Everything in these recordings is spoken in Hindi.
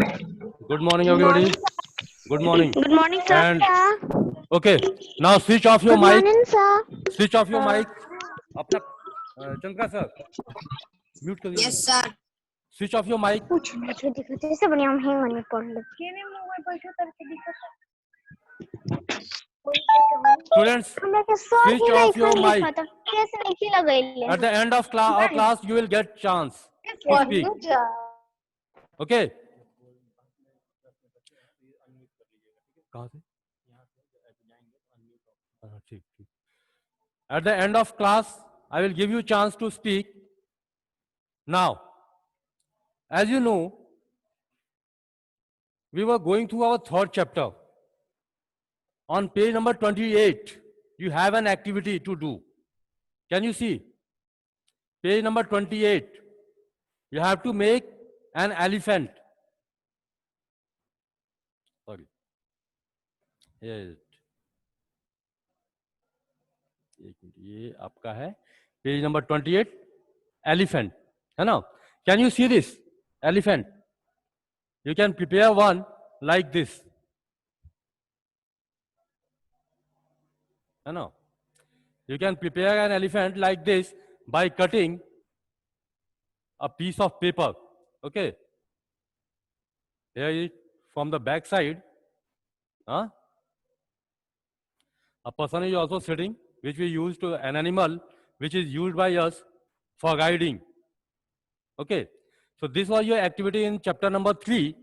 Good morning, Good everybody. morning, Good morning. good morning, sir. And okay, now switch off your Good mic. morning, sir. Switch off your mic. अपना चंद्रा सर म्यूट कर दीजिए. Yes, sir. Switch off your mic. कुछ मुझे दिखते से बढ़िया हम हैं मनी पढ़ ले केने मोबाइल पर शो करके दिखता Students, हमरा के sir switch he off your नहीं mic. लिखा था कैसे नहीं लगाइले At the end of class, you will get chance to speak. Okay. कहाँ से? ठीक ठीक. At the end of class, I will give you chance to speak. Now, as you know, we were going through our third chapter. On page number 28, you have an activity to do. Can you see? Page number 28. You have to make an elephant. Sorry. Yes. ये आपका है पेज नंबर 28 एलिफेंट है ना. Can you see this elephant? You can prepare one like this है ना. You can prepare an elephant like this by cutting a piece of paper. Okay. Here it from the back side. A person is also sitting, which we use to an animal, which is used by us for guiding. Okay. So this was your activity in chapter number 3.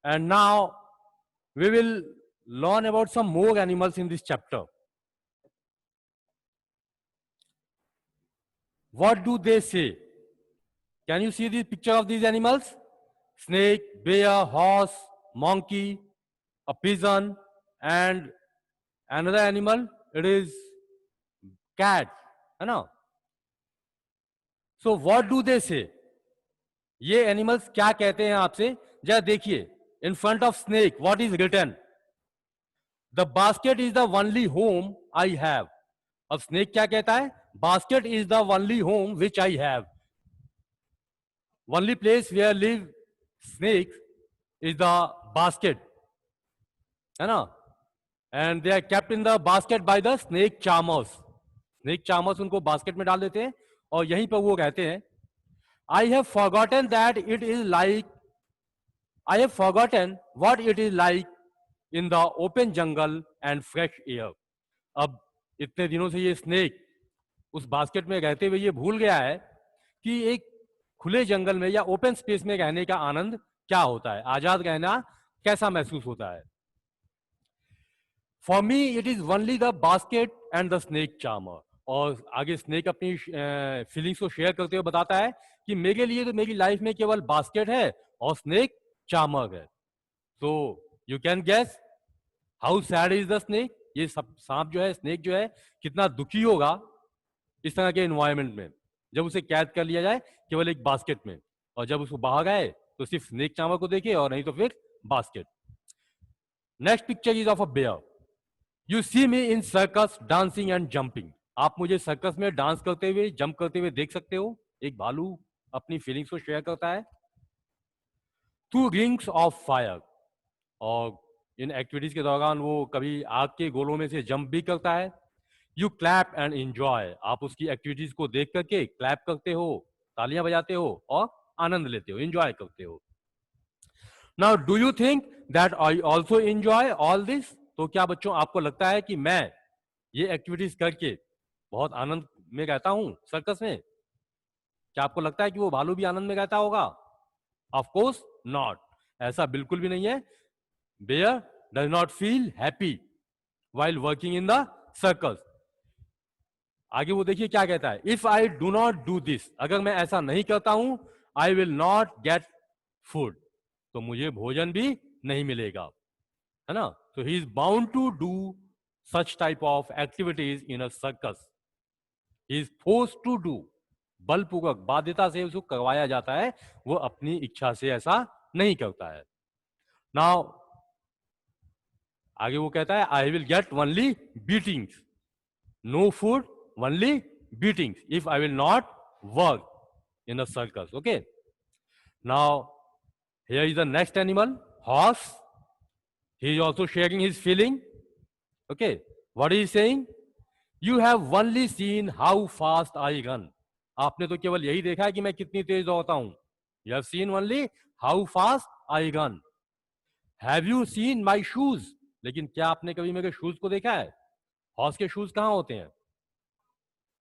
And now we will learn about some more animals in this chapter. What do they say? Can you see the picture of these animals? Snake, bear, horse, monkey, a pigeon, and another animal, it is cat. है ना? So what do they say? ये animals क्या कहते हैं आपसे? जरा देखिए. In front of snake, what is written? The basket is the only home I have. अब snake क्या कहता है? Basket is the only home which I have. Only place where live snakes is the basket. है ना? And they are kept in the basket by the snake charmers. Snake charmers उनको basket में डाल देते हैं और यहीं पर वो कहते हैं I have forgotten that it is like I have forgotten what it is like in the open jungle and fresh air. अब इतने दिनों से ये स्नेक उस बास्केट में रहते हुए ये भूल गया है कि एक खुले जंगल में या ओपन स्पेस में रहने का आनंद क्या होता है, आजाद रहना कैसा महसूस होता है. For me it is only the basket and the snake charmer. और आगे स्नेक अपनी फीलिंग्स को शेयर करते हुए बताता है कि मेरे लिए तो मेरी लाइफ में केवल बास्केट है और स्नेक चार्मर है. तो you can guess how sad is the snake. ये सब सांप जो है, स्नेक जो है, कितना दुखी होगा इस तरह के एनवायरनमेंट में जब उसे कैद कर लिया जाए केवल एक बास्केट में, और जब उसको बाहर आए तो सिर्फ स्नेक चार्मर को देखे और नहीं तो फिर basket. Next picture is of a bear. You see me in circus dancing and jumping. आप मुझे सर्कस में डांस करते हुए, जंप करते हुए देख सकते हो. एक भालू अपनी फीलिंग्स को शेयर करता है. To rings of fire. और इन एक्टिविटीज के दौरान वो कभी आग के गोलों में से जंप भी करता है. You clap and enjoy. आप उसकी एक्टिविटीज को देख करके क्लैप करते हो, तालियां बजाते हो और आनंद लेते हो, एंजॉय करते हो. Now do you think that I also enjoy all this. तो क्या बच्चों आपको लगता है कि मैं ये एक्टिविटीज करके बहुत आनंद में रहता हूं सर्कस में? क्या आपको लगता है कि वो भालू भी आनंद में रहता होगा? Of course not. ऐसा बिल्कुल भी नहीं है. Bear does not feel happy while working in the circus. आगे वो देखिए क्या कहता है. If I do not do this. अगर मैं ऐसा नहीं करता हूं, I will not get food. तो मुझे भोजन भी नहीं मिलेगा, है ना. So he is bound to do such type of activities in a circus. He is forced to do. बलपूर्वक, बाध्यता से उसको करवाया जाता है. वो अपनी इच्छा से ऐसा नहीं करता है. Now आगे वो कहता है I will get only beatings. No food, only beatings if I will not work in a circus. Okay. Now Here is the next animal, horse. He is also sharing his feeling. Okay, what is he saying? You have only seen how fast I run. आपने तो केवल यही देखा है कि मैं कितनी तेज दौड़ता हूं. You have seen only how fast I run. Have you seen my shoes? लेकिन क्या आपने कभी मेरे शूज को देखा है? हॉर्स के शूज कहाँ होते हैं?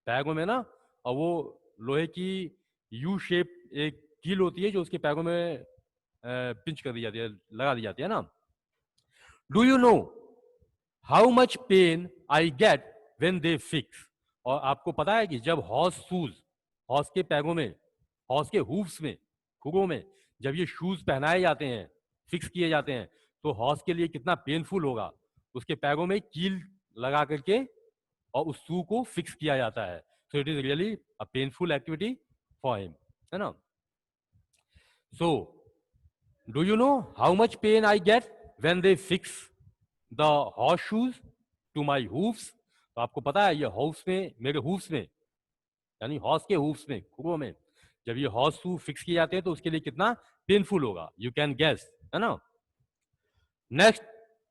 पैरों में ना, और वो लोहे की यू शेप एक कील होती है जो उसके पैरों में पिंच कर दी जाती है, लगा दी जाती है ना. Do you know how much pain I get when they fix? और आपको पता है कि जब हॉर्स शूज, हॉर्स के पैरों में, हॉर्स के हूफ्स में, खुरों में जब ये शूज पहनाए जाते हैं, फिक्स किए जाते हैं, तो हॉर्स के लिए कितना पेनफुल होगा. उसके पैरों में कील लगा करके और उस शू को फिक्स किया जाता है. So it is really a painful activity for him, है ना. So do you know how much pain I get when they fix the horse shoes to my hoofs? तो आपको पता है ये हॉर्स में, मेरे हूफ्स में, यानी हॉर्स के हूफ्स में, खुरों में जब ये हॉर्स शू फिक्स किए जाते हैं तो उसके लिए कितना पेनफुल होगा. यू कैन गेस, है ना. Next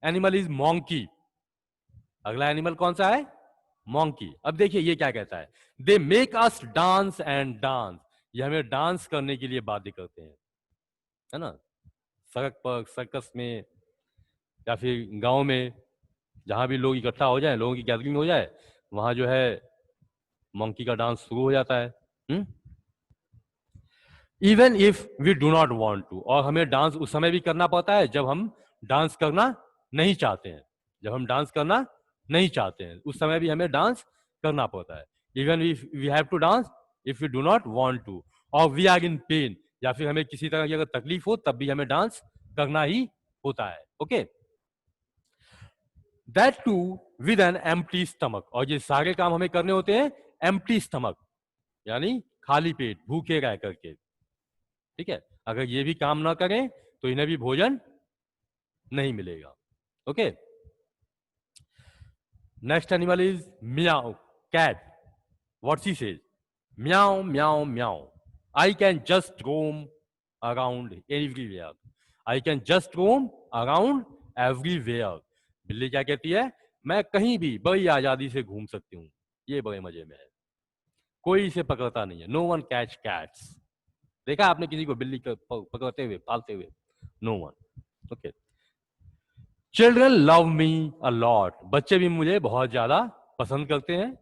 animal is monkey. अगला एनिमल कौन सा है? मॉन्की. अब देखिए ये क्या कहता है. They make us dance and dance. ये हमें डांस करने के लिए बाध्य करते हैं, है ना. सड़क पर, सर्कस में, या फिर गांव में, जहां भी लोग इकट्ठा हो जाए, लोगों की गैदरिंग हो जाए, वहां जो है मंकी का डांस शुरू हो जाता है. Even if we do not want to. और हमें डांस उस समय भी करना पड़ता है जब हम डांस करना नहीं चाहते हैं. जब हम डांस करना नहीं चाहते हैं उस समय भी हमें डांस करना पड़ता है. Even if we have to dance if we do not want to. और वी आर इन पेन, या फिर हमें किसी तरह की अगर तकलीफ हो तब भी हमें डांस करना ही होता है. Okay, that too with an empty stomach. और ये सारे काम हमें करने होते हैं एम्प्टी स्टमक, यानी खाली पेट, भूखे रह करके. ठीक है, अगर ये भी काम ना करें तो इन्हें भी भोजन नहीं मिलेगा. Okay, next animal is meow, cat. What she says? Meow meow meow. I can just roam around everywhere. I can just roam around everywhere. बिल्ली क्या कहती है? मैं कहीं भी बड़ी आजादी से घूम सकती हूँ. ये बड़े मजे में है, कोई इसे पकड़ता नहीं है. No one catch cats. देखा आपने किसी को बिल्ली पकड़ते हुए, पालते हुए? No one. Okay, children love me a lot. बच्चे भी मुझे बहुत ज्यादा पसंद करते हैं.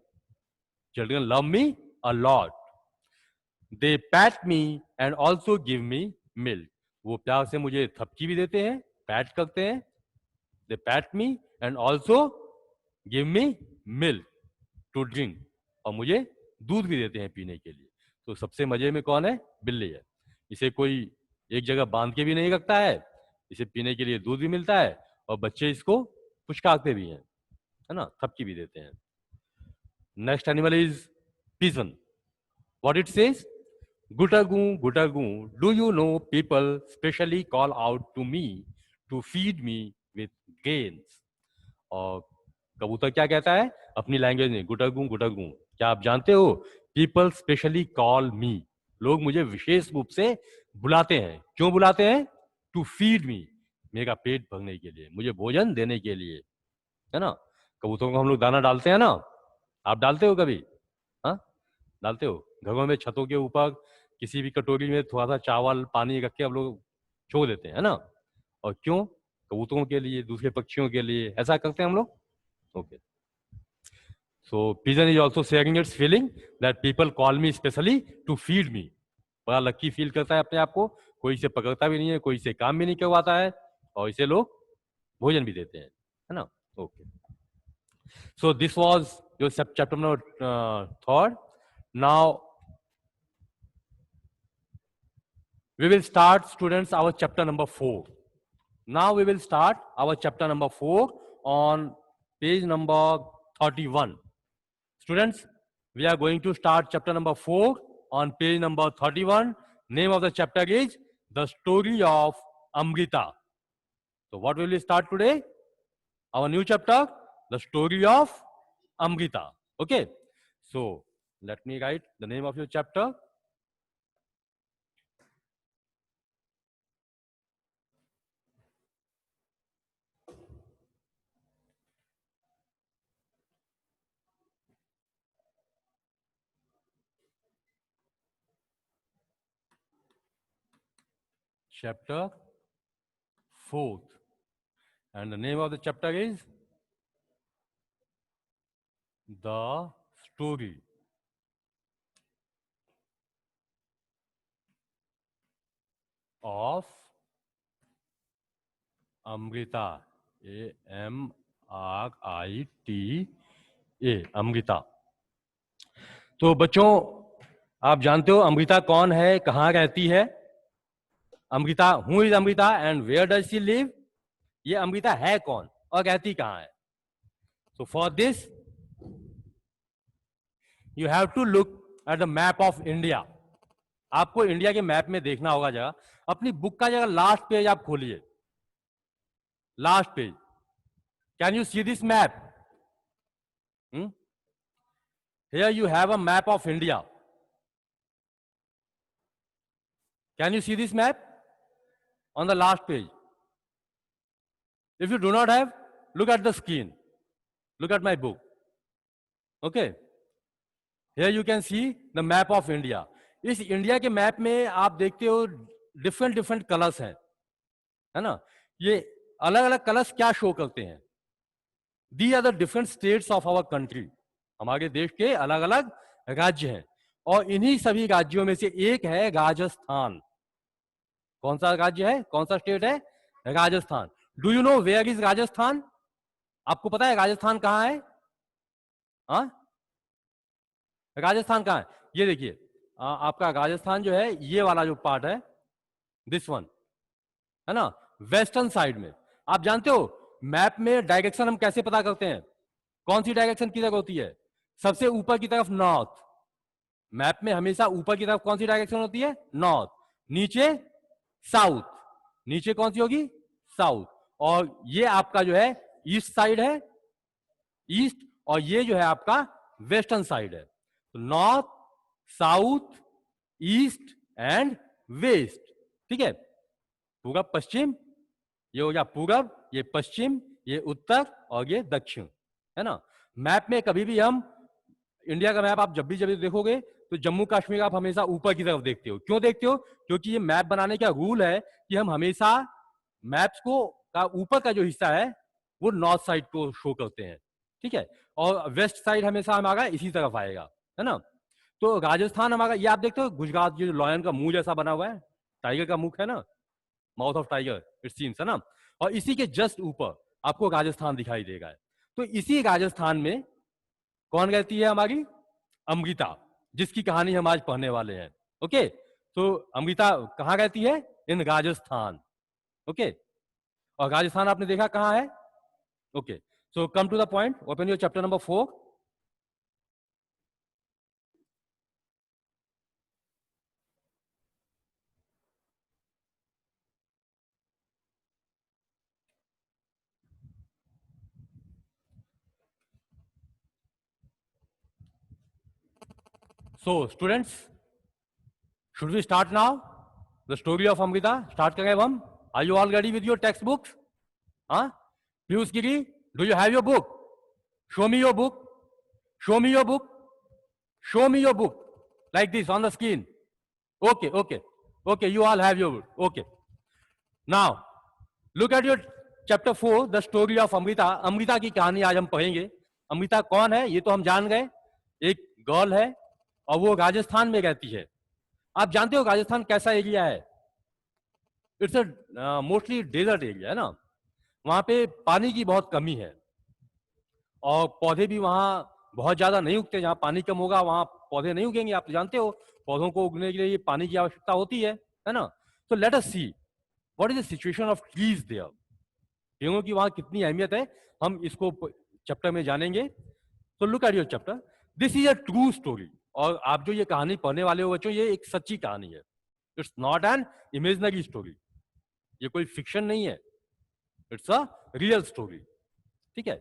Children love me a lot. They pat me and also give me milk. वो प्यार से मुझे थपकी भी देते हैं, पैट करते हैं. They pat me and also give me milk to drink. और मुझे दूध भी देते हैं पीने के लिए. तो सबसे मजे में कौन है? बिल्ली है. इसे कोई एक जगह बांध के भी नहीं रखता है, इसे पीने के लिए दूध भी मिलता है, और बच्चे इसको पुचकारते भी हैं, है ना, थपकी भी देते हैं. Next animal is pigeon. What it says? गुटरगू, do you know people specially call out to me to feed me with grains. और कबूतर क्या कहता है अपनी लैंग्वेज में? गुटरगू. क्या आप जानते हो? पीपल स्पेशली कॉल मी. लोग मुझे विशेष रूप से बुलाते हैं. क्यों बुलाते हैं? टू फीड मी, मेरा पेट भरने के लिए, मुझे भोजन देने के लिए, है ना. कबूतरों को हम लोग दाना डालते हैं ना. आप डालते हो कभी? हाँ, डालते हो. घरों में छतों के ऊपर किसी भी कटोरी में थोड़ा सा चावल, पानी रख के हम लोग छोड़ देते हैं ना. और क्यों? कबूतरों के लिए, दूसरे पक्षियों के लिए, ऐसा करते हैं हम लोग. Okay, so pigeon is also sharing its feeling that people call me specially to feed me. बड़ा लकी फील करता है अपने आप को. कोई इसे पकड़ता भी नहीं है, कोई इसे काम भी नहीं करवाता है, और इसे लोग भोजन भी देते हैं, है ना. Okay, so this was your chapter number 3. Now we will start, students, our chapter number 4. Now we will start our chapter number 4 on page number 31. Students, we are going to start chapter number 4 on page number 31. Name of the chapter is The Story of Amrita. So what will we start today? Our new chapter, The Story of Amrita. Okay, so let me write the name of your chapter. chapter 4th, and the name of the chapter is The Story of Amrita. AMRITA, Amrita. तो बच्चों, आप जानते हो अमृता कौन है, कहाँ रहती है? Amrita, who is Amrita and where does she live? ये अमृता है कौन और रहती कहाँ है? So for this you have to look at the map of India. आपको इंडिया के मैप में देखना होगा जगह। अपनी बुक का जगह लास्ट पेज आप खोलिए, last page. Can you see this map? Here you have a map of India. Can you see this map on the last page? If you do not have, look at the screen. Look at my book. Okay. Here you can see the map of India. इस इंडिया के मैप में आप देखते हो डिफरेंट डिफरेंट कलर्स हैं, है ना? ये अलग अलग कलर्स क्या शो करते हैं? These are the different states of our country. हमारे देश के अलग अलग राज्य हैं और इन्हीं सभी राज्यों में से एक है राजस्थान। कौन सा राज्य है, कौन सा स्टेट है? Rajasthan. Do you know where is Rajasthan? आपको पता है राजस्थान कहाँ है? हाँ, राजस्थान कहाँ है? ये देखिए, आपका राजस्थान जो है, ये वाला जो पार्ट है, दिस वन, है ना, वेस्टर्न साइड में। आप जानते हो मैप में डायरेक्शन हम कैसे पता करते हैं? कौन सी डायरेक्शन की तरफ होती है? सबसे ऊपर की तरफ नॉर्थ। मैप में हमेशा ऊपर की तरफ कौन सी डायरेक्शन होती है? नॉर्थ। नीचे साउथ। नीचे कौन सी होगी? साउथ। और ये आपका जो है ईस्ट साइड है, ईस्ट, और ये जो है आपका वेस्टर्न साइड है। तो north, south, east and west. ठीक है, पूरब पश्चिम, ये हो गया पूरब, ये पश्चिम, ये उत्तर और ये दक्षिण, है ना? मैप में कभी भी हम इंडिया का मैप आप जब भी देखोगे तो जम्मू कश्मीर आप हमेशा ऊपर की तरफ देखते हो। क्यों देखते हो? क्योंकि ये मैप बनाने का रूल है कि हम हमेशा मैप्स को का ऊपर का जो हिस्सा है वो नॉर्थ साइड को शो करते हैं। ठीक है, और वेस्ट साइड हमेशा हमारा इसी तरफ आएगा, है ना? तो राजस्थान हमारा, ये आप देखते हो गुजरात, ये लॉयन का मुंह जैसा बना हुआ है, टाइगर का मुख है ना, mouth of tiger it seems, है ना? और इसी के जस्ट ऊपर आपको राजस्थान दिखाई देगा। तो इसी राजस्थान में कौन रहती है? हमारी अमृता, जिसकी कहानी हम आज पढ़ने वाले हैं। ओके, तो अमृता कहाँ रहती है? इन राजस्थान। ओके, और राजस्थान आपने देखा कहाँ है? Okay, so come to the point, open your chapter number 4। So, students, should we start now? The story of Amrita, start करें अब हम? Are you all ready with your textbooks? हाँ? Piyush Giri, do you have your book? Show me your book. Show me your book. Show me your book. Like this on the screen. Okay, okay. Okay, you all have your book. Okay. Now, look at your chapter 4, the story of Amrita. Amrita की कहानी आज हम पढ़ेंगे। अमृता कौन है ये तो हम जान गए, एक गर्ल है और वो राजस्थान में रहती है। आप जानते हो राजस्थान कैसा एरिया है? It's a mostly desert area, है ना? वहां पे पानी की बहुत कमी है और पौधे भी वहां बहुत ज्यादा नहीं उगते। जहां पानी कम होगा वहां पौधे नहीं उगेंगे। आप तो जानते हो पौधों को उगने के लिए पानी की आवश्यकता होती है ना? तो let us see what is the situation of trees there. पेड़ों की वहां कितनी अहमियत है हम इसको चैप्टर में जानेंगे। तो look at your chapter, this is a true story. और आप जो ये कहानी पढ़ने वाले हो बच्चों, ये एक सच्ची कहानी है। It's not an imaginary story, ये कोई फिक्शन नहीं है, इट्स अ रियल स्टोरी। ठीक है,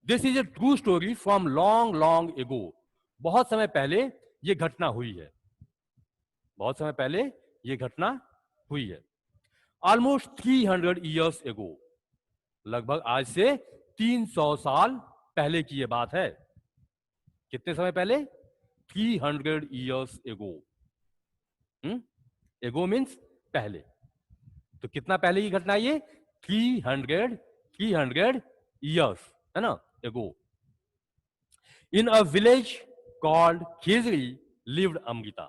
this is a true story from long long ago. बहुत समय पहले ये घटना हुई है, बहुत समय पहले ये घटना हुई है। ऑलमोस्ट 300 ईयर्स एगो, लगभग आज से 300 साल पहले की ये बात है। कितने समय पहले? 300 ईयर्स एगो। एगो मीन्स पहले। तो कितना पहले की घटना ये? 300 years, है ना, ago. In a village called Khejri lived Amrita.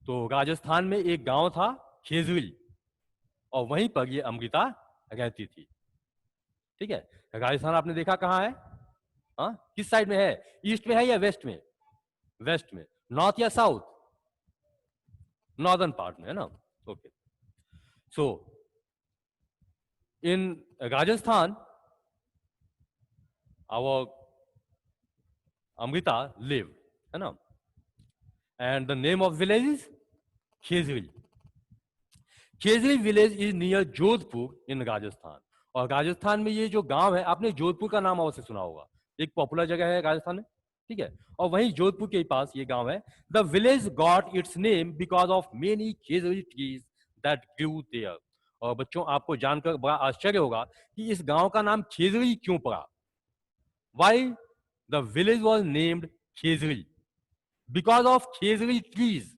तो राजस्थान में एक गांव था खेजरी, और वहीं पर ये अमृता रहती थी. ठीक है. राजस्थान आपने देखा कहाँ है? हाँ, किस साइड में है? ईस्ट में है या वेस्ट में? वेस्ट में. नॉर्थ या साउथ? नॉर्दर्न पार्ट में, है ना. Okay. So in Rajasthan our Amrita lived, है ना. And the name of village is Khejri. Khejri village is near Jodhpur in Rajasthan. और राजस्थान में ये जो गांव है, आपने जोधपुर का नाम अवश्य सुना होगा, एक पॉपुलर जगह है राजस्थान में. ठीक है. और वहीं जोधपुर के पास ये गांव है. The village got its name because of many Khejri trees that grew there. और बच्चों, आपको जानकर बड़ा आश्चर्य होगा कि इस गांव का नाम खेजरी क्यों पड़ा. Why the village was named Khejri? Because of Khejri trees.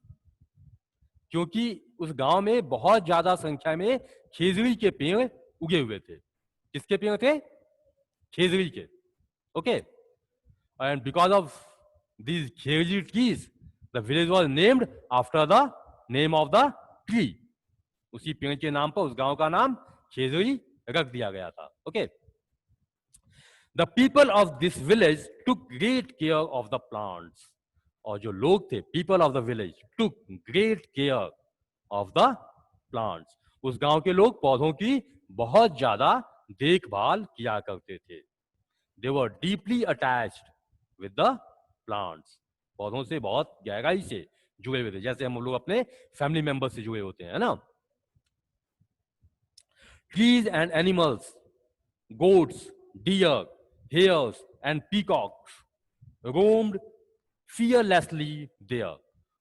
क्योंकि उस गांव में बहुत ज्यादा संख्या में खेजरी के पेड़ उगे हुए थे. किसके पेड़ थे? खेजरी के. Okay. And because of these Khejri trees the village was named after the name of the tree. उसी पेड़ के नाम पर उस गांव का नाम खेजरी रख दिया गया था. Okay. The people of this village took great care of the plants. और जो लोग थे, people of the village took great care of the plants. उस गांव के लोग पौधों की बहुत ज्यादा देखभाल किया करते थे. They were deeply attached with the plants. पौधों से बहुत गहराई से जुड़े हुए थे, जैसे हम लोग अपने फैमिली मेंबर से जुड़े होते हैं, है ना. Trees and animals, goats, deer, hares and peacocks roamed fearlessly there.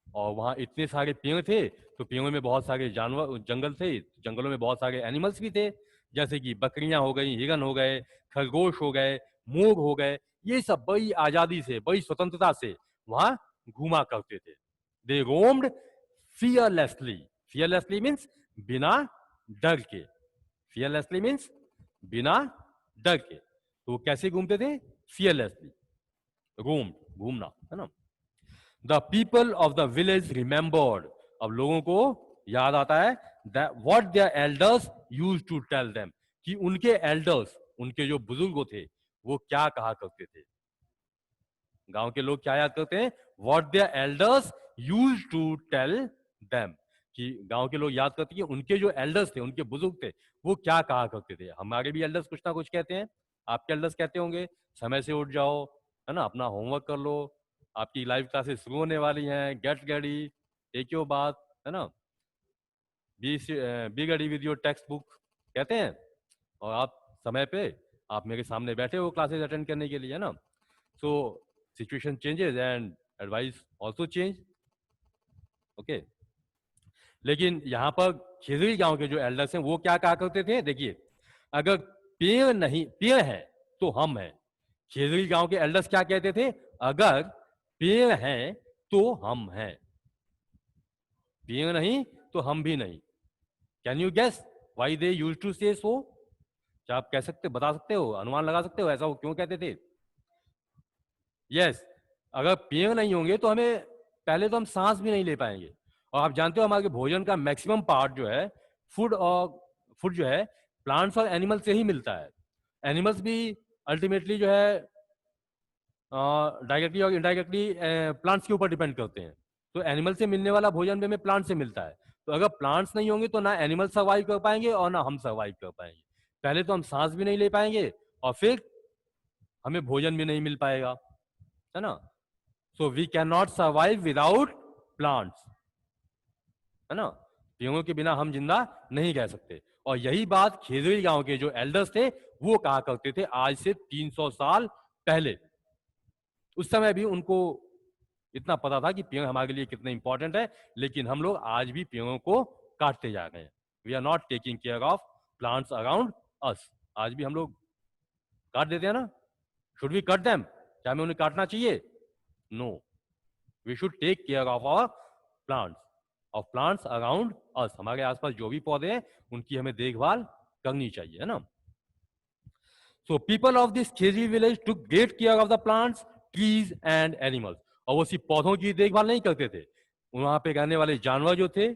और वहां इतने सारे पेड़ थे, तो पेड़ों में बहुत सारे जानवर, जंगल थे, जंगलों में बहुत सारे एनिमल्स भी थे, जैसे कि बकरियां हो गई, हिरन हो गए, खरगोश हो गए, मोर हो गए. ये सब बड़ी आजादी से, बड़ी स्वतंत्रता से वहां घूमा करते थे. दे रोम्ड फियरलेसली. फियरलेसली मीन्स बिना डर के. फियरलेसली मीन्स बिना डर के. तो वो कैसे घूमते थे? फियरलेसली. रोम, घूमना, है ना. The people of the village remembered. अब लोगों को याद आता है what their elders used to tell them, कि उनके एल्डर्स, उनके जो बुजुर्ग थे, वो क्या कहा करते थे. गांव के लोग क्या याद करते हैं? What their elders used to tell them. कि गांव के लोग याद करते हैं कि उनके जो एल्डर्स थे, उनके बुजुर्ग थे, वो क्या कहा करते थे. हमारे भी एल्डर्स कुछ ना कुछ कहते हैं. आपके एल्डर्स कहते होंगे समय से उठ जाओ, है ना, अपना होमवर्क कर लो, आपकी लाइव क्लासेस शुरू होने वाली हैं, गेट रेडी, टेक योर बात, है ना, be ready with your text book कहते हैं. और आप समय पे आप मेरे सामने बैठे हो क्लासेस अटेंड करने के लिए, है ना. So situation changes and advice also change. Okay. लेकिन यहाँ पर खेजरी गांव के जो एल्डर्स हैं, वो क्या कहा करते थे? देखिए, अगर पेड़ नहीं, पेड़ है तो हम हैं. खेजरी गांव के एल्डर्स क्या कहते थे? अगर पेड़ हैं तो हम हैं, पेड़ नहीं तो हम भी नहीं. Can you guess why they used to say so? क्या आप कह सकते, बता सकते हो, अनुमान लगा सकते हो ऐसा वो क्यों कहते थे? यस. अगर पेड़ नहीं होंगे तो हमें, पहले तो हम सांस भी नहीं ले पाएंगे. और आप जानते हो हमारे भोजन का मैक्सिमम पार्ट जो है, फूड जो है, प्लांट्स और एनिमल से ही मिलता है. एनिमल्स भी अल्टीमेटली जो है डायरेक्टली और इनडायरेक्टली प्लांट्स के ऊपर डिपेंड करते हैं. तो एनिमल से मिलने वाला भोजन भी हमें प्लांट से मिलता है. तो अगर प्लांट्स नहीं होंगे तो ना एनिमल सर्वाइव कर पाएंगे और ना हम सर्वाइव कर पाएंगे. पहले तो हम सांस भी नहीं ले पाएंगे और फिर हमें भोजन भी नहीं मिल पाएगा, है ना. So we can not survive without plants, है ना. पेड़ों के बिना हम जिंदा नहीं रह सकते. और यही बात खेजरी गांव के जो एल्डर्स थे वो कहा करते थे आज से 300 साल पहले. उस समय भी उनको इतना पता था कि पेड़ हमारे लिए कितने इंपॉर्टेंट है, लेकिन हम लोग आज भी पेड़ों को काटते जा रहे हैं. We are not taking care of plants around us. आज भी हम लोग काट देते हैं ना. Should we cut them? क्या हमें उन्हें काटना चाहिए? No. We should take care of our plants, of plants around us, हमारे आसपास जो भी पौधे हैं उनकी हमें देखभाल करनी चाहिए, है ना। So people of this Khejri village took great care of the plants, trees and animals. और वो सिर्फ पौधों की देखभाल नहीं करते थे, वहां पे रहने वाले जानवर जो थे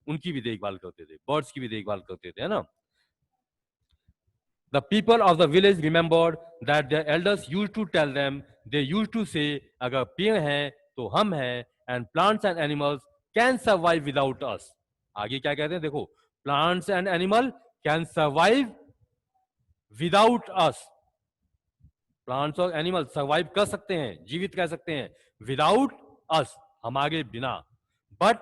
उनकी भी देखभाल करते थे, बर्ड्स की भी देखभाल करते थे, है ना। The people of the village remembered that their elders used to tell them, they used to say, अगर पेड़ हैं तो हम हैं, and plants and animals can survive without us. आगे क्या कहते हैं देखो, plants and animal can survive without us. Plants और एनिमल सर्वाइव कर सकते हैं, जीवित रह सकते हैं, विदाउट अस, हमारे बिना, but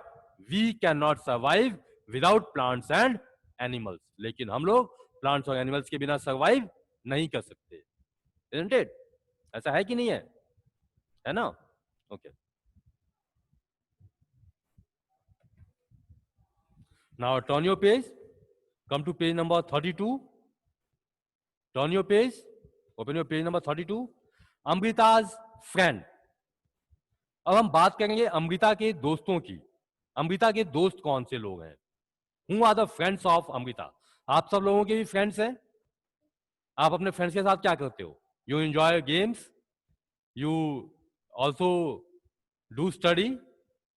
we can not survive without plants and animals. लेकिन हम लोग प्लांट्स और एनिमल्स के बिना सर्वाइव नहीं कर सकते, isn't it? ऐसा है कि नहीं है ना। Okay, now turn your page, come to page number 32, turn your page, open your page number 32, Amrita's friend. अब हम बात करेंगे अमृता के दोस्तों की। अमृता के दोस्त कौन से लोग हैं? Who are the friends of Amrita? आप सब लोगों के भी फ्रेंड्स हैं। आप अपने फ्रेंड्स के साथ क्या करते हो? You enjoy games, you also do study.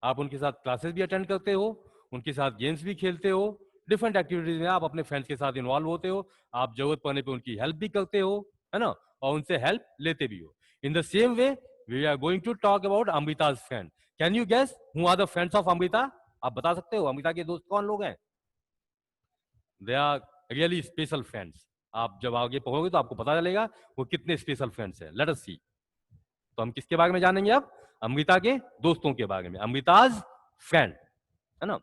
आप उनके साथ क्लासेस भी अटेंड करते हो, उनके साथ गेम्स भी खेलते हो, डिफरेंट एक्टिविटीज में आप अपने फ्रेंड्स के साथ इन्वॉल्व होते हो। आप जरूरत पड़ने पे उनकी हेल्प भी करते हो, है ना, और उनसे हेल्प लेते भी हो। In the same way we are going to talk about Amrita's friend. Can you guess who are the friends of Amrita? आप बता सकते हो अमृता के दोस्त कौन लोग हैं? They are really special friends. आप जब आगे पढ़ोगे तो आपको पता चलेगा वो कितने स्पेशल फ्रेंड्स हैं। लेट अस सी। तो हम किसके बारे में जानेंगे अब? अमृता के दोस्तों के बारे में, अमृताज फ्रेंड, है ना।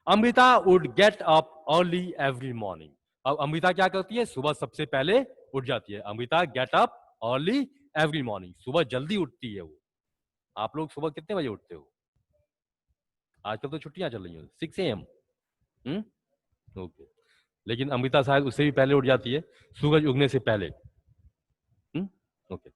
Amrita would get up early every morning. अब अमृता क्या करती है? सुबह सबसे पहले उठ जाती है। Amrita get up early every morning, सुबह जल्दी उठती है वो। आप लोग सुबह कितने बजे उठते हो? आजकल तो छुट्टियां चल रही हैं, 6 AM। ओके, लेकिन अमृता शायद उससे भी पहले उठ जाती है, सूरज उगने से पहले। Okay,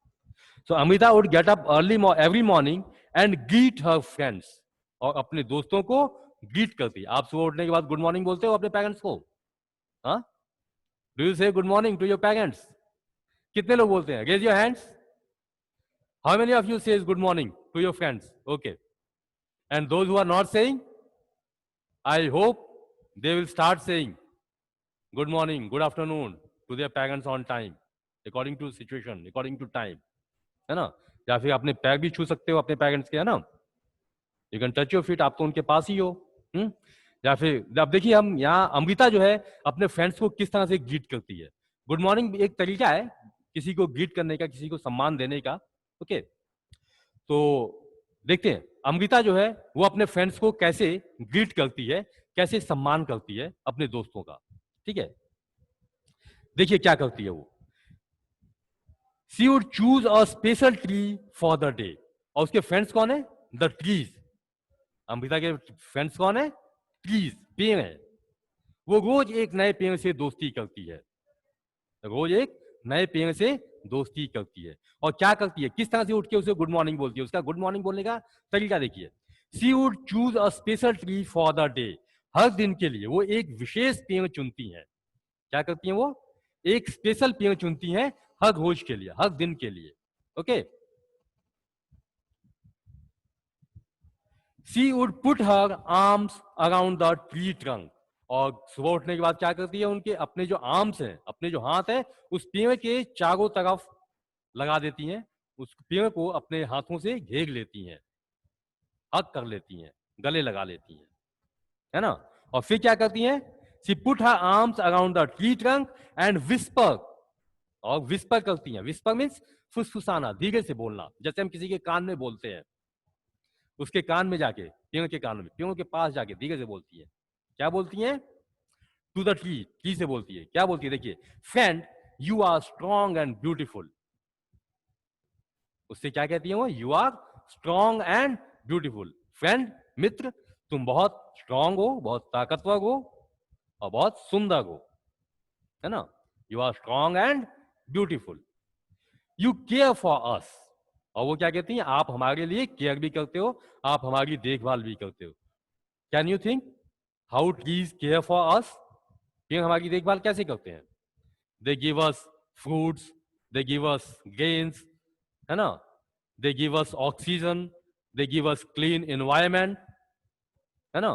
so Amrita would get up early every morning and greet her friends, और अपने दोस्तों को ग्रीट करती है। आप सुबह उठने के बाद गुड मॉर्निंग बोलते हो अपने पेरेंट्स को? हाँ, do you say good morning to your parents? कितने लोग बोलते हैं? Raise your hands. How many of you says good morning to your friends? Okay, and those who are not saying, I hope they will start saying good morning, good afternoon to their parents on time, according to situation, according to time, है ना। या फिर अपने पैर भी छू सकते हो अपने पेरेंट्स के, है ना। You can touch your feet, आप तो उनके पास ही हो। या फिर अब देखिए, हम यहाँ अमृता जो है अपने फ्रेंड्स को किस तरह से ग्रीट करती है। गुड मॉर्निंग एक तरीका है किसी को ग्रीट करने का, किसी को सम्मान देने का। ओके, तो देखते हैं अमृता जो है वो अपने फ्रेंड्स को कैसे ग्रीट करती है, कैसे सम्मान करती है अपने दोस्तों का। ठीक है, देखिए क्या करती है वो। She would choose a special tree for the day. और उसके फ्रेंड्स कौन है? The trees. अमृता के फ्रेंड्स कौन है? ट्रीज, पेड़ है। वो रोज एक नए पेड़ से दोस्ती करती है, रोज एक नए पेड़ से दोस्ती करती है। और क्या करती है, किस तरह से उठ के उसे गुड मॉर्निंग बोलती है। उसका गुड मॉर्निंग बोलने का तरीका देखिए। She would choose a special tree for the day. हर दिन के लिए वो एक विशेष पेड़ चुनती हैं। क्या करती हैं वो? एक स्पेशल पेड़ चुनती हैं हर रोज के लिए, हर दिन के लिए। Okay, she would put her arms around the tree trunk. और सुबह उठने के बाद क्या करती है? उनके अपने जो आर्म्स हैं, अपने जो हाथ है, उस पेड़ के चारों तरफ लगा देती हैं। उस पेड़ को अपने हाथों से घेर लेती हैं, हग कर लेती हैं, गले लगा लेती हैं, है ना। और फिर क्या करती हैं? She put her arms around the tree trunk and whisper. और विस्पर करती हैं। विस्पर मीन्स फुसफुसाना, धीरे से बोलना, जैसे हम किसी के कान में बोलते हैं। उसके कान में जाके, पेड़ के कान में, पेड़ों के पास जाके धीरे से बोलती है। क्या बोलती हैं? टू द ट्री, ट्री से बोलती है। क्या बोलती है? देखिए, friend you are strong and beautiful. उससे क्या कहती है वो? You are strong and beautiful. Friend, मित्र, तुम बहुत स्ट्रॉन्ग हो, बहुत ताकतवर हो और बहुत सुंदर हो, है ना। You are strong and beautiful. You care for us. और वो क्या कहती हैं? आप हमारे लिए केयर भी करते हो, आप हमारी देखभाल भी करते हो। Can you think how trees care for अस, पेड़ हमारी देखभाल कैसे करते हैं. They give us fruits, they give us grains, है ना, they give us oxygen, they give us clean environment, है ना.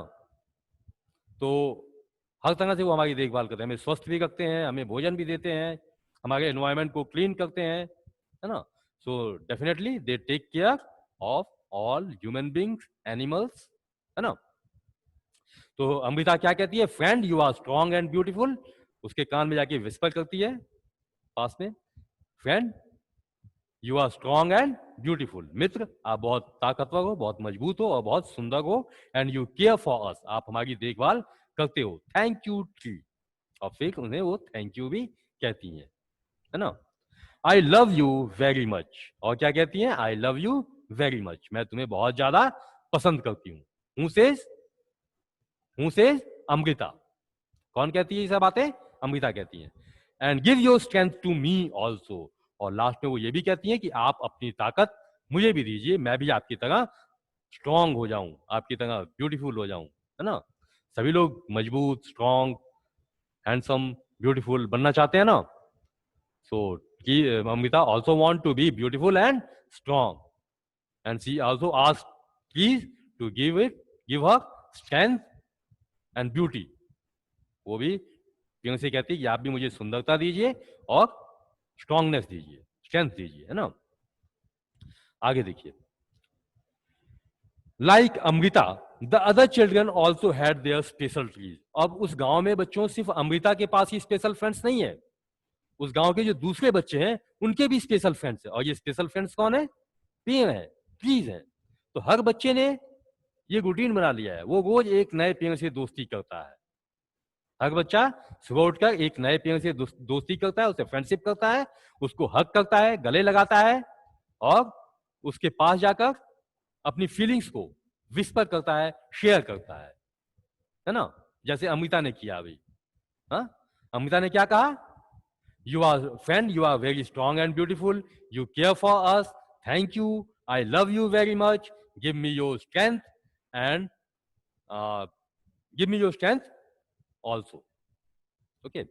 तो हर तरह से वो हमारी देखभाल करते हैं, हमें स्वस्थ भी रखते हैं, हमें भोजन भी देते हैं, हमारे एनवायरमेंट को क्लीन करते हैं, है ना. So definitely they take care of all human beings, animals, है ना. तो अमृता क्या कहती है, friend you are strong and beautiful, उसके कान में जाके विस्पर करती है पास में, friend you are strong and beautiful, मित्र आप बहुत ताकतवर हो, बहुत मजबूत हो और बहुत सुंदर हो, एंड यू केयर फॉर अस, आप हमारी देखभाल करते हो, थैंक यू ट्री. और फिर उन्हें वो थैंक यू भी कहती है ना. आई लव यू वेरी मच, और क्या कहती हैं, आई लव यू वेरी मच, मैं तुम्हें बहुत ज्यादा पसंद करती हूँ. हूँ से अमृता, कौन कहती है ये सब बातें, अमृता कहती है. And give your strength to me also, और लास्ट में वो ये भी कहती है कि आप अपनी ताकत मुझे भी दीजिए, मैं भी आपकी तरह स्ट्रांग हो जाऊं, आपकी तरह ब्यूटीफुल हो जाऊं, है ना. सभी लोग मजबूत, स्ट्रांग, हैंडसम, ब्यूटीफुल बनना चाहते हैं ना. So Amrita also want to be beautiful and strong, and she also ask please to give her strength and beauty. वो भी पेड़ से कहती है कि आप भी मुझे सुंदरता दीजिए और स्ट्रांगनेस दीजिए, स्ट्रेंथ दीजिए, है ना. आगे देखिए, like Amrita the other children also had their special trees. अब उस गांव में बच्चों सिर्फ अमृता के पास ही स्पेशल फ्रेंड्स नहीं है, उस गांव के जो दूसरे बच्चे हैं उनके भी स्पेशल फ्रेंड्स है, और ये स्पेशल फ्रेंड्स कौन है, पेड़ है, ट्रीज है. तो हर बच्चे ने ये रूटीन बना लिया है, वो रोज एक नए पेड़ से दोस्ती करता है. हर बच्चा सुबह उठकर एक नए पेड़ से दोस्ती करता है, उससे फ्रेंडशिप करता है, उसको हक करता है, गले लगाता है, और उसके पास जाकर अपनी फीलिंग्स को विस्पर करता है, शेयर करता है ना. जैसे अमृता ने किया अभी. हाँ, अमृता ने क्या कहा, you are friend, you are very strong and beautiful, you care for us, thank you, I love you very much, give me your strength and give me your strength also. Okay.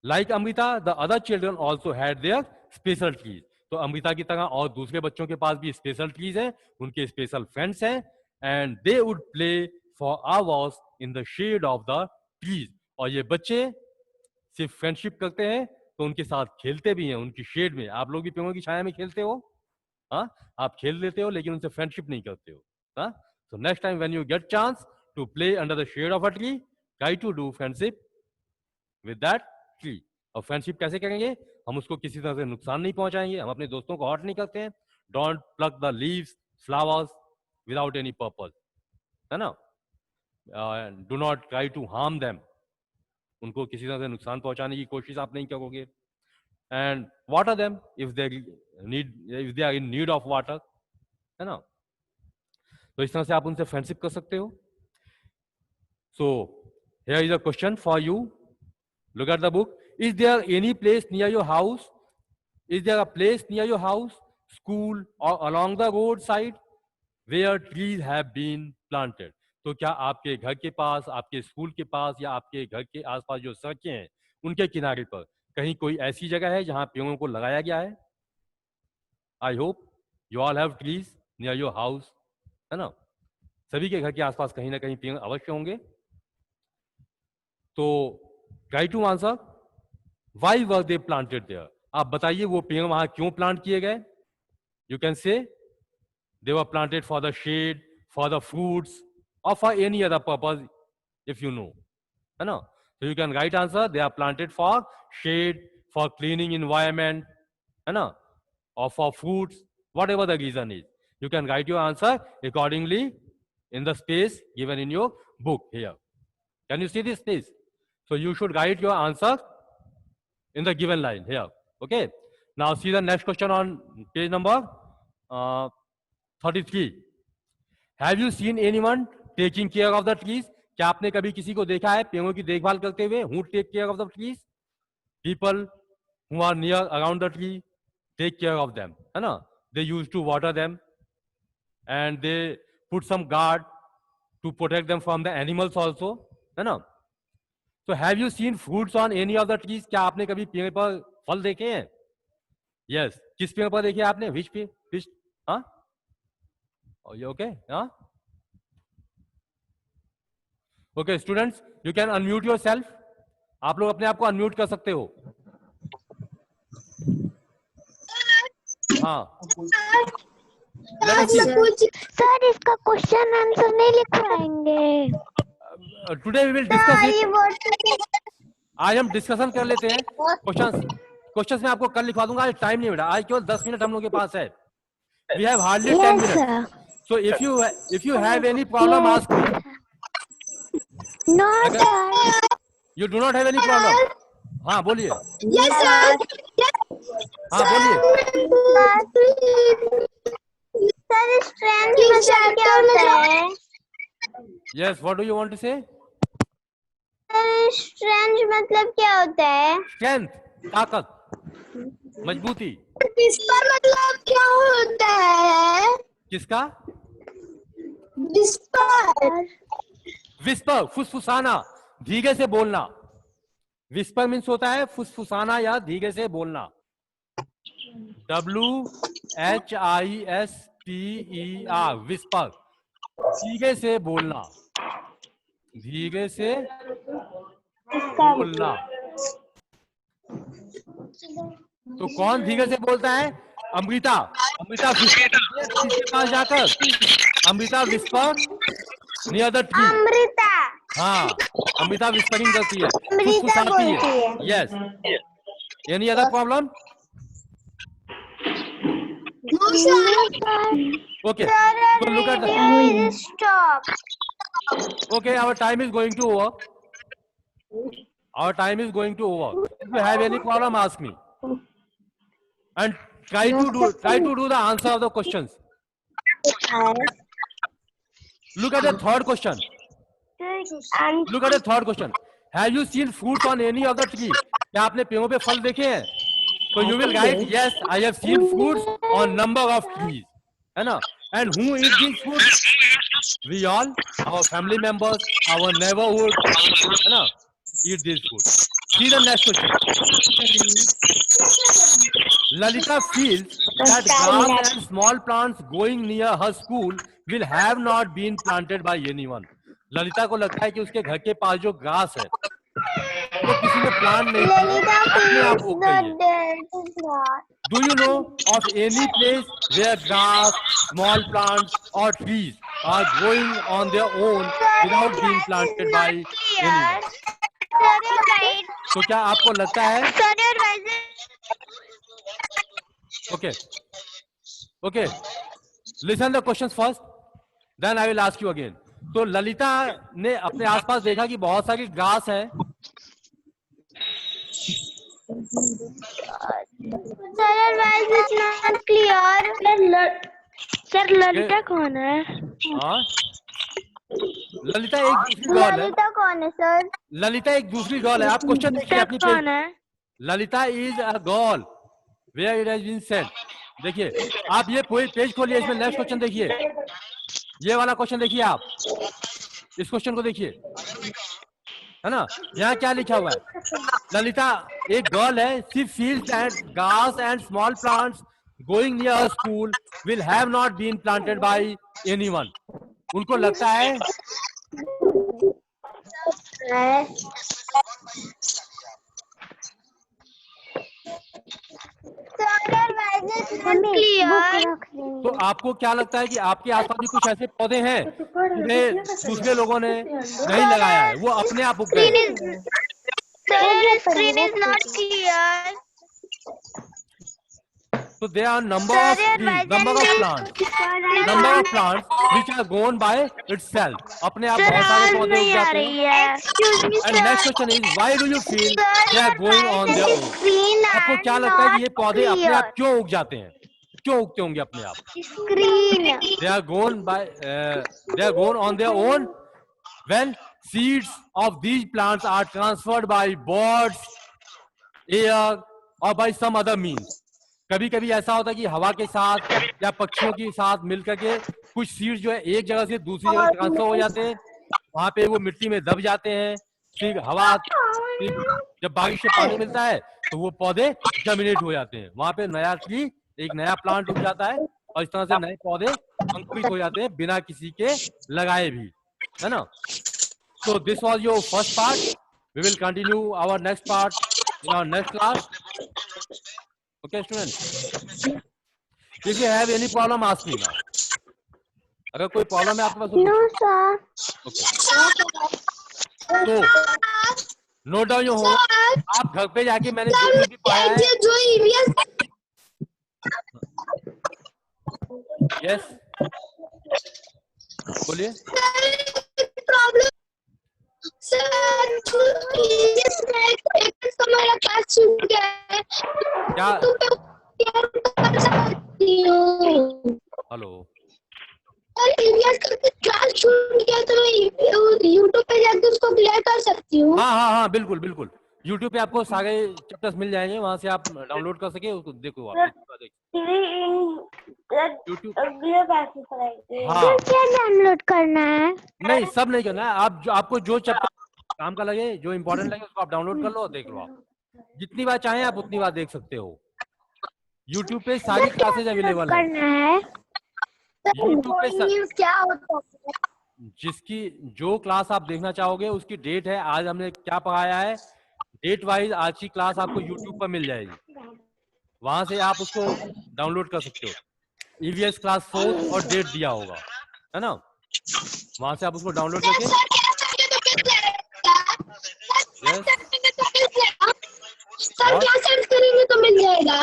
Like Amrita, the other children also had their special trees. तो अमृता की तरह और दूसरे बच्चों के पास भी स्पेशल ट्रीज हैं, उनके स्पेशल फ्रेंड्स हैं, and they would play for hours in the shade of the trees. और ये बच्चे सिर्फ फ्रेंडशिप करते हैं तो उनके साथ खेलते भी हैं उनकी शेड में. आप लोग भी पेड़ों की छाया में खेलते हो, हाँ, आप खेल लेते हो लेकिन उनसे फ्रेंडशिप नहीं करते हो. हाँ, so next time when you get chance to play under the shade of a tree, try to do friendship with that tree. और फ्रेंडशिप कैसे करेंगे, हम उसको किसी तरह से नुकसान नहीं पहुंचाएंगे, हम अपने दोस्तों को हर्ट नहीं करते हैं. Don't pluck the leaves, flowers without any purpose, है ना. Do not try to harm them, उनको किसी तरह से नुकसान पहुंचाने की कोशिश आप नहीं करोगे. And water them if they are in need of water, है ना. तो इस तरह से आप उनसे फ्रेंडशिप कर सकते हो. So here is a question for you. Look at the book. Is there any place near your house? Is there a place near your house, school, or along the roadside where trees have been planted? तो क्या आपके घर के पास, आपके स्कूल के पास, या आपके घर के आसपास जो सड़कें हैं उनके किनारे पर कहीं कोई ऐसी जगह है जहां पेड़ों को लगाया गया है? I hope you all have trees near your house, है ना. सभी के घर के आसपास कहीं ना कहीं पेड़ अवश्य होंगे. तो try to answer, why were they planted there. आप बताइए वो पेड़ वहां क्यों प्लांट किए गए. You can say they were planted for the shade, for the fruits, और for any other purpose if you know, है ना. So you can write answer, they are planted for shade, for cleaning environment, है ना, or for fruits, whatever the reason is. You can write your answer accordingly in the space given in your book here. Can you see this space? So you should write your answer in the given line here. Okay. Now see the next question on page number 33. Have you seen anyone taking care of the trees? क्या आपने कभी किसी को देखा है पेड़ों की देखभाल करते हुए? Who take care of the trees? People who are near around the tree take care of them, है ना. They used to water them and they put some guard to protect them from the animals also. है ना? तो have you seen fruits on any of the trees? क्या आपने कभी पेड़ पर फल देखे हैं? यस, किस पेड़ पर देखे आपने? विच पे? विच? हाँ, ओके, हाँ, okay students, you can unmute your self. आप लोग अपने आप को अनम्यूट कर सकते हो। हाँ, सर इसका क्वेश्चन आंसर नहीं लिख पाएंगे। टुडे वी विल डिस्कस ये इट। वर्ड आज हम डिस्कशन कर लेते हैं। क्वेश्चंस मैं आपको कल लिखवा दूंगा, आज टाइम नहीं बेटा, आज केवल 10 मिनट हम लोग के पास है। We have hardly 10 minute. So if you have any problem ask me. No sir. You do not have any problem? हाँ बोलिए। Yes sir. हाँ बोलिए। सर स्ट्रेंथ मतलब क्या होता है? Yes, what do you want to say? Strength मतलब क्या होता है? स्ट्रेंथ, ताकत, मजबूती। इसका मतलब क्या होता है? किसका? विस्पर। विस्पर, फुसफुसाना, धीरे से बोलना। विस्पर मीन्स होता है फुसफुसाना या धीरे से बोलना। WHISPER, विस्पर, धीरे से बोलना, धीरे से बोलना। तो कौन धीरे से बोलता है? अमृता। अमृता किसके पास जाकर? Amrita whisper near the tree. Amrita. हाँ, अमृता विस्परिंग करती है, अमृता फुसफुसाती बोलती है। है। Yes, any other problem? No sir. Okay, Sir, so look at the, video is stop. okay, our time is going to over. Our time is going to over. If you have any problem, ask me. And try to do the answer of the questions. Look at the third question. Look at the third question. Have you seen fruits on any of the tree? क्या आपने पेड़ों पे फल देखे हैं? So you will write yes, I have seen fruits on number of trees. है ना? And who eat these fruits? We all, our family members, our neighborhood, है ना? Eat these fruits. See the next question. Lalita feels that grass and small plants growing near her school will have not been planted by anyone. Lalita को लगता है कि उसके घर के पास जो घास है वो किसी ने प्लांट नहीं किया, अपने आप उग गई है। Do you know of any place where grass, small plants or trees are growing on their own without being planted by anyone? तो क्या आपको लगता है? Okay. Okay. Listen the questions first. Then I will ask you again. तो ललिता ने अपने आसपास देखा कि बहुत सारी घास है। सर ललिता कौन है? हाँ, ललिता एक दूसरी गर्ल है। ललिता कौन है सर? ललिता एक दूसरी गर्ल है। आप क्वेश्चन देखिए अपनी कौन है? Lalita is a girl where it has been said. देखिए आप ये पूरी पेज खोलिए, इसमें नेक्स्ट क्वेश्चन देखिए, ये वाला क्वेश्चन देखिए, आप इस क्वेश्चन को देखिए, है ना? यहाँ क्या लिखा हुआ है? ललिता एक गर्ल है, she feels that grass and small plants going near her school will have not been planted by anyone. उनको लगता है तो आपको क्या लगता है कि आपके आसपास भी कुछ ऐसे पौधे हैं जिन्हें दूसरे लोगों ने नहीं लगाया है, वो अपने आप उग गए? Screen is not clear. So there are number of trees, number of plants which are grown by itself. अपने आप बहुत सारे पौधे उग जाते हैं। And next question is, why do you feel they are growing on their own? आपको क्या लगता है कि ये पौधे अपने आप क्यों उग जाते हैं? क्यों उगते होंगे अपने आप? They are grown on their own when seeds of these plants are transferred by birds, air or by some other means. कभी कभी ऐसा होता है कि हवा के साथ या पक्षियों के साथ मिलकर के कुछ सीड्स जो है एक जगह से दूसरी जगह ट्रांसफर हो जाते हैं, वहां पे वो मिट्टी में दब जाते हैं, फिर हवा, फिर जब बारिश से पानी मिलता है तो वो पौधे जर्मिनेट हो जाते हैं, वहां पे नया ट्री, एक नया प्लांट उग जाता है, और इस तरह से नए पौधे अंकुरित हो जाते हैं बिना किसी के लगाए भी, है ना। So this was your first part. We will continue our next part in our next class. Okay, students. If you have any problem, ask me now. अगर कोई प्रॉब्लम है आपके पास तो No, पूछो। sir. Okay. So note down your homework. आप घर पे जाके मैंने जो कुछ भी पढ़ाया है, जो ईवीएस यस बोलिए। प्रॉब्लम सर, हमारा क्लास छूट गया है, क्या? हेलो, ईवीएस का क्लास छूट गया तो मैं यूट्यूब पे जाके उसको क्लियर कर सकती हूँ। हाँ, बिल्कुल बिल्कुल, यूट्यूब पे आपको सारे चैप्टर्स मिल जाएंगे, वहां से आप डाउनलोड कर सके, उसको देखो आप। यूट्यूब, हाँ, क्या डाउनलोड करना है? नहीं सब नहीं करना है, आप जो आपको जो चैप्टर काम का लगे, जो इम्पोर्टेंट लगे, उसको आप डाउनलोड कर लो और देख लो। आप जितनी बार चाहें आप उतनी बार देख सकते हो। यूट्यूब पे सारी क्लासेज अवेलेबल है। करना है यूट्यूब पे क्या होता है? जिसकी जो क्लास आप देखना चाहोगे उसकी डेट है, आज हमने क्या पढ़ाया है, डेट वाइज आज की क्लास आपको यूट्यूब पर मिल जाएगी, वहां से आप उसको डाउनलोड कर सकते हो। ईवीएस क्लास 4 और डेट दिया होगा, है ना, वहां से आप उसको डाउनलोड करके, यस, सर क्या सर्च करेंगे तो मिल जाएगा?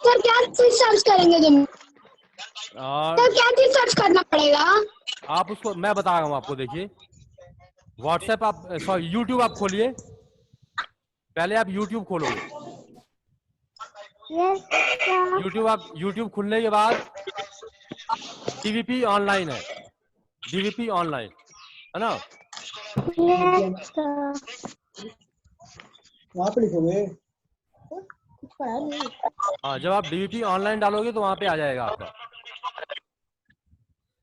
सर क्या चीज सर्च करेंगे तो सर क्या चीज सर्च करना पड़ेगा? आप उसको मैं बता रहा हूँ आपको, देखिए व्हाट्सएप आप, सॉरी यूट्यूब आप खोलिए, पहले आप यूट्यूब खोलोगे, यूट्यूब खुलने के बाद डीवीपी ऑनलाइन है, डीवीपी ऑनलाइन, है ना, वहाँ पे लिखोगे। हाँ, जब आप डीवीपी ऑनलाइन डालोगे तो वहां पे आ जाएगा आपका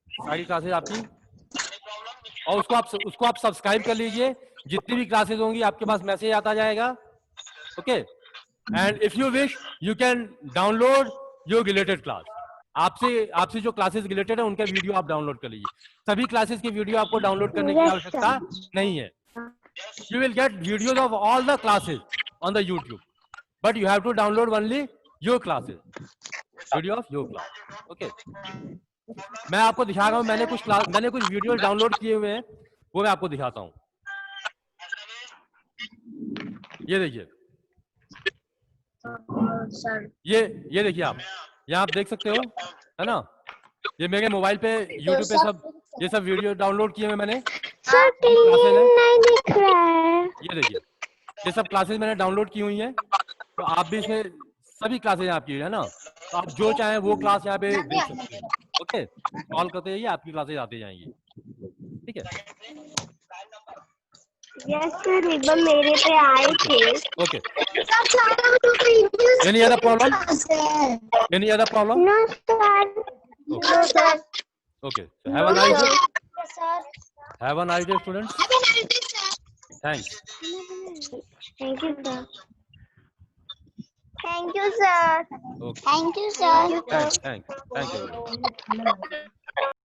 सारी क्लासेज आपकी, और उसको आप सब्सक्राइब कर लीजिए, जितनी भी क्लासेज होंगी आपके पास मैसेज आता जाएगा। Okay, and if you wish you can download your related class, आपसे जो क्लासेस रिलेटेड है उनका वीडियो आप डाउनलोड कर लीजिए। सभी क्लासेस की वीडियो आपको डाउनलोड करने की आवश्यकता नहीं है। You will get videos of all the classes on the YouTube, but you have to download only your classes, video of your class. Okay. मैं आपको दिखा रहा हूँ, मैंने कुछ वीडियो डाउनलोड किए हुए हैं, वो मैं आपको दिखाता हूँ। ये देखिए, ये देखिए आप, यहाँ आप देख सकते हो, है ना, ये मेरे मोबाइल पे यूट्यूब पे ये सब वीडियो डाउनलोड किए हुए मैंने, सर नहीं दिख रहा है। ये देखिए, ये सब क्लासेस मैंने डाउनलोड की हुई हैं, तो आप भी इसमें सभी क्लासेस आपकी है ना, तो आप जो चाहें वो क्लास यहाँ पे देख सकते हैं। ओके, कॉल करते जाइए, आपकी क्लासेस आती जाएंगी, ठीक है। यस सर, एक बार मेरे पे आए थे। Okay, any other problem, any other problem? No sir. Okay, have a nice day, have a nice day students, thanks. Thank you, sir. Thank you, sir. Okay. Thank you, sir. Thanks. Thank you.